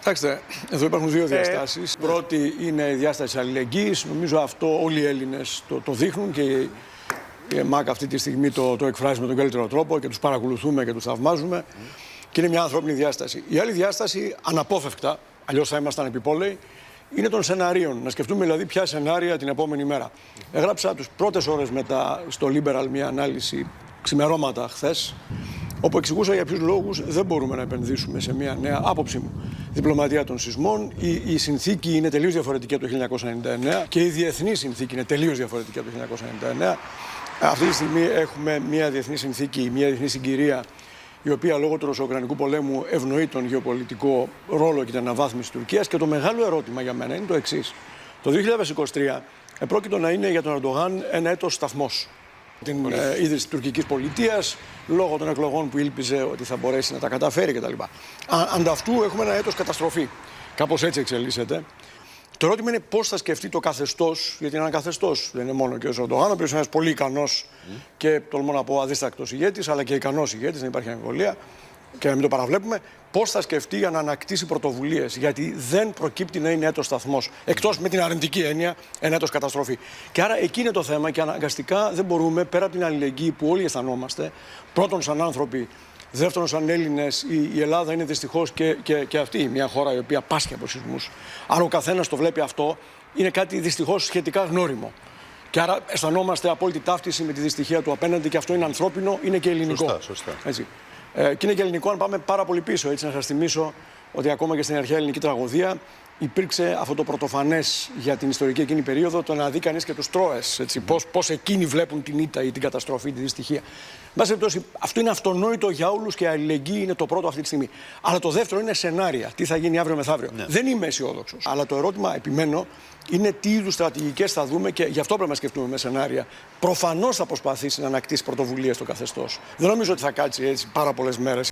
Κοιτάξτε, εδώ υπάρχουν δύο διαστάσεις. Η πρώτη είναι η διάσταση αλληλεγγύης. Νομίζω αυτό όλοι οι Έλληνες το δείχνουν και η ΕΜΑΚ αυτή τη στιγμή το εκφράζει με τον καλύτερο τρόπο και τους παρακολουθούμε και τους θαυμάζουμε. Και είναι μια ανθρώπινη διάσταση. Η άλλη διάσταση, αναπόφευκτα, αλλιώς θα ήμασταν επιπόλαιοι, είναι των σεναρίων. Να σκεφτούμε δηλαδή ποια σενάρια την επόμενη μέρα. Έγραψα τις πρώτες ώρες μετά στο Liberal μια ανάλυση ξημερώματα χθες, όπου εξηγούσα για ποιους λόγους δεν μπορούμε να επενδύσουμε σε μια νέα, άποψή μου, διπλωματία των σεισμών. Η συνθήκη είναι τελείως διαφορετική από το 1999 και η διεθνή συνθήκη είναι τελείως διαφορετική από το 1999. Αυτή τη στιγμή έχουμε μια διεθνή συνθήκη, μια διεθνή συγκυρία, η οποία λόγω του Ρωσο-Ουκρανικού πολέμου ευνοεί τον γεωπολιτικό ρόλο και την αναβάθμιση της Τουρκίας. Και το μεγάλο ερώτημα για μένα είναι το εξής. Το 2023 επρόκειτο να είναι για τον Ερντογάν ένα έτος σταθμός. Την ίδρυση της τουρκικής πολιτείας, λόγω των εκλογών που ήλπιζε ότι θα μπορέσει να τα καταφέρει κτλ. Ανταυτού έχουμε ένα έτος καταστροφή. Κάπως έτσι εξελίσσεται. Το ερώτημα είναι πώς θα σκεφτεί το καθεστώς, γιατί είναι ένα καθεστώς. Δεν είναι μόνο και ο Ερντογάν, ο οποίος είναι ένας πολύ ικανός και τολμώ να πω αδίστακτος ηγέτης, αλλά και ικανός ηγέτης, δεν υπάρχει αμφιβολία και να μην το παραβλέπουμε. Πώς θα σκεφτεί για να ανακτήσει πρωτοβουλίες, γιατί δεν προκύπτει να είναι έτος σταθμός. Εκτός με την αρνητική έννοια, ένα έτος καταστροφή. Και άρα εκεί είναι το θέμα και αναγκαστικά δεν μπορούμε, πέρα από την αλληλεγγύη που όλοι αισθανόμαστε, πρώτον σαν άνθρωποι, δεύτερον, σαν Έλληνες, η Ελλάδα είναι δυστυχώς και αυτή μια χώρα η οποία πάσχει από σεισμούς. Αν ο καθένας το βλέπει αυτό, είναι κάτι δυστυχώς σχετικά γνώριμο. Και άρα αισθανόμαστε απόλυτη ταύτιση με τη δυστυχία του απέναντι και αυτό είναι ανθρώπινο, είναι και ελληνικό. Σωστά. Έτσι. Και είναι και ελληνικό αν πάμε πάρα πολύ πίσω. Έτσι, να σας θυμίσω ότι ακόμα και στην αρχαία ελληνική τραγωδία υπήρξε αυτό το πρωτοφανές για την ιστορική εκείνη περίοδο, το να δει κανείς και τους Τρόες. Πώς εκείνοι βλέπουν την ήττα ή την καταστροφή, τη δυστυχία. Μπας περιπτώσει, αυτό είναι αυτονόητο για όλους και η αλληλεγγύη είναι το πρώτο αυτή τη στιγμή. Αλλά το δεύτερο είναι σενάρια. Τι θα γίνει αύριο μεθαύριο. Ναι. Δεν είμαι αισιόδοξος. Αλλά το ερώτημα, επιμένω, είναι τι είδους στρατηγικές θα δούμε και γι' αυτό πρέπει να σκεφτούμε με σενάρια. Προφανώς θα προσπαθήσει να ανακτήσει πρωτοβουλίες στο καθεστώς. Δεν νομίζω ότι θα κάτσει έτσι πάρα πολλές μέρες.